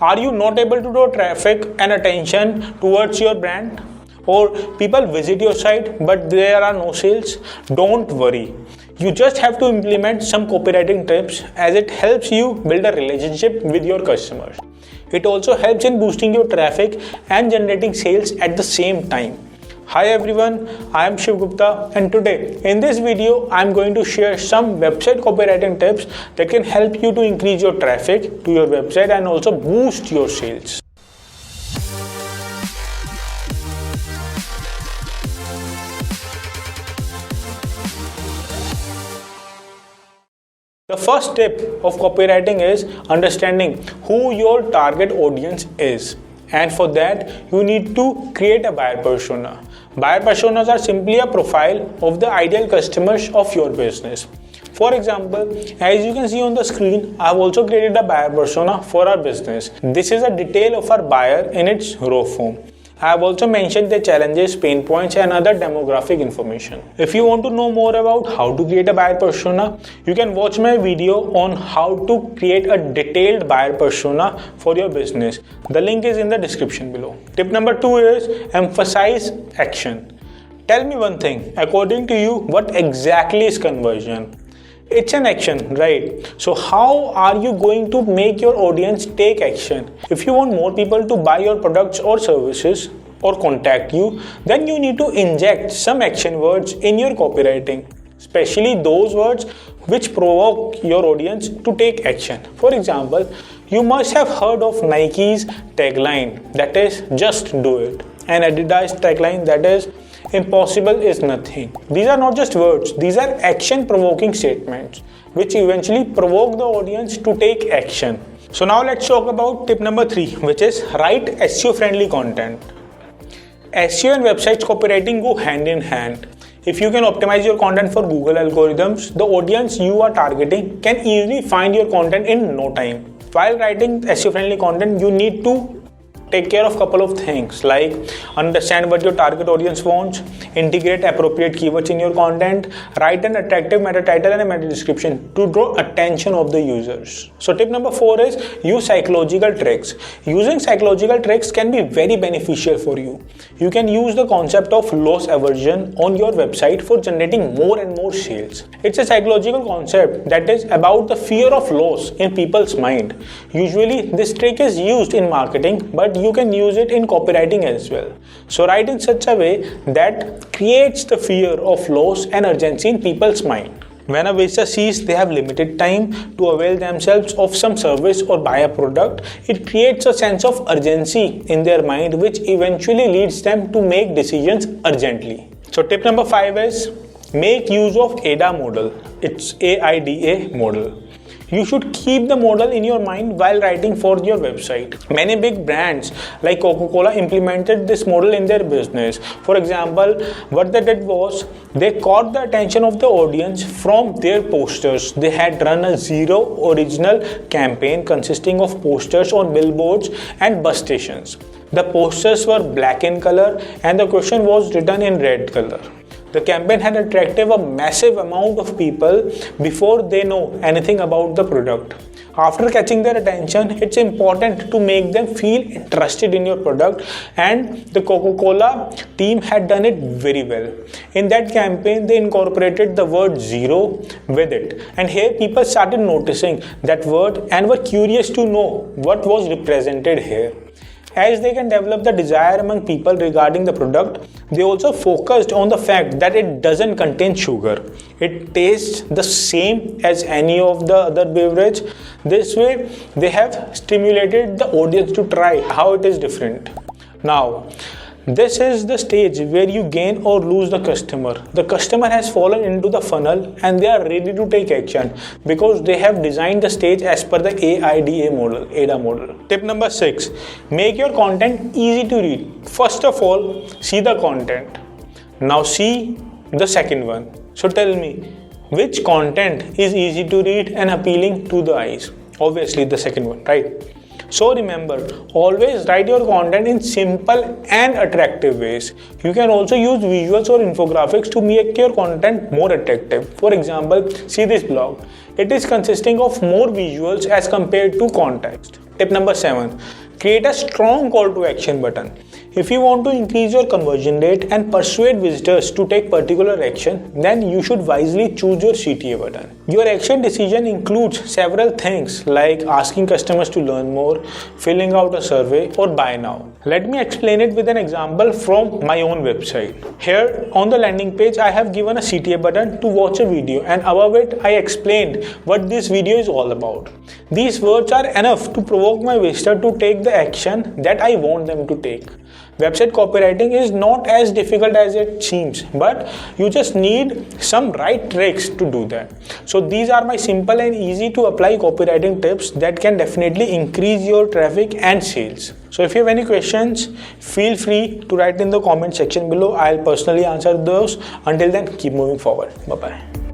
Are you not able to draw traffic and attention towards your brand? Or people visit your site but there are no sales? Don't worry. You just have to implement some copywriting tips as it helps you build a relationship with your customers. It also helps in boosting your traffic and generating sales at the same time. Hi everyone, I am Shiv Gupta and today in this video I am going to share some website copywriting tips that can help you to increase your traffic to your website and also boost your sales. The first tip of copywriting is understanding who your target audience is. And for that, you need to create a buyer persona. Buyer personas are simply a profile of the ideal customers of your business. For example, as you can see on the screen, I have also created a buyer persona for our business. This is a detail of our buyer in its raw form. I have also mentioned the challenges, pain points and other demographic information. If you want to know more about how to create a buyer persona, you can watch my video on how to create a detailed buyer persona for your business. The link is in the description below. Tip number 2 is emphasize action. Tell me one thing, according to you, what exactly is conversion? It's an action, right? So how are you going to make your audience take action? If you want more people to buy your products or services or contact you, then you need to inject some action words in your copywriting, especially those words which provoke your audience to take action. For example, you must have heard of Nike's tagline, that is just do it, and Adidas tagline, that is impossible is nothing. These are not just words, these are action provoking statements which eventually provoke the audience to take action. So now let's talk about tip number 3, which is write SEO friendly content. SEO and websites copywriting go hand in hand. If you can optimize your content for Google algorithms, the audience you are targeting can easily find your content in no time. While writing SEO friendly content, you need to take care of a couple of things like understand what your target audience wants, integrate appropriate keywords in your content, write an attractive meta title and a meta description to draw attention of the users. So tip number 4 is use psychological tricks. Using psychological tricks can be very beneficial for you. You can use the concept of loss aversion on your website for generating more and more sales. It's a psychological concept that is about the fear of loss in people's mind. Usually this trick is used in marketing, but you can use it in copywriting as well. So write in such a way that creates the fear of loss and urgency in people's mind. When a visitor sees they have limited time to avail themselves of some service or buy a product, it creates a sense of urgency in their mind which eventually leads them to make decisions urgently. So tip number 5 is make use of AIDA model. It's AIDA model. You should keep the model in your mind while writing for your website. Many big brands like Coca-Cola implemented this model in their business. For example, what they did was they caught the attention of the audience from their posters. They had run a zero original campaign consisting of posters on billboards and bus stations. The posters were black in color and the question was written in red color. The campaign had attracted a massive amount of people before they know anything about the product. After catching their attention, it's important to make them feel interested in your product, and the Coca-Cola team had done it very well. In that campaign, they incorporated the word zero with it, and here people started noticing that word and were curious to know what was represented here. As they can develop the desire among people regarding the product, they also focused on the fact that it doesn't contain sugar. It tastes the same as any of the other beverage. This way, they have stimulated the audience to try how it is different. Now, this is the stage where you gain or lose the customer. The customer has fallen into the funnel and they are ready to take action because they have designed the stage as per the AIDA model. Tip number 6, make your content easy to read. First of all, see the content. Now see the second one. So tell me, which content is easy to read and appealing to the eyes? Obviously the second one, right? So remember, always write your content in simple and attractive ways. You can also use visuals or infographics to make your content more attractive. For example, see this blog. It is consisting of more visuals as compared to context. Tip number 7. Create a strong call to action button. If you want to increase your conversion rate and persuade visitors to take particular action, then you should wisely choose your CTA button. Your action decision includes several things like asking customers to learn more, filling out a survey, or buy now. Let me explain it with an example from my own website. Here on the landing page, I have given a CTA button to watch a video, and above it, I explained what this video is all about. These words are enough to provoke my visitor to take the action that I want them to take. Website copywriting is not as difficult as it seems, but you just need some right tricks to do that. So these are my simple and easy to apply copywriting tips that can definitely increase your traffic and sales. So if you have any questions, feel free to write in the comment section below. I'll personally answer those. Until then, keep moving forward. Bye-bye.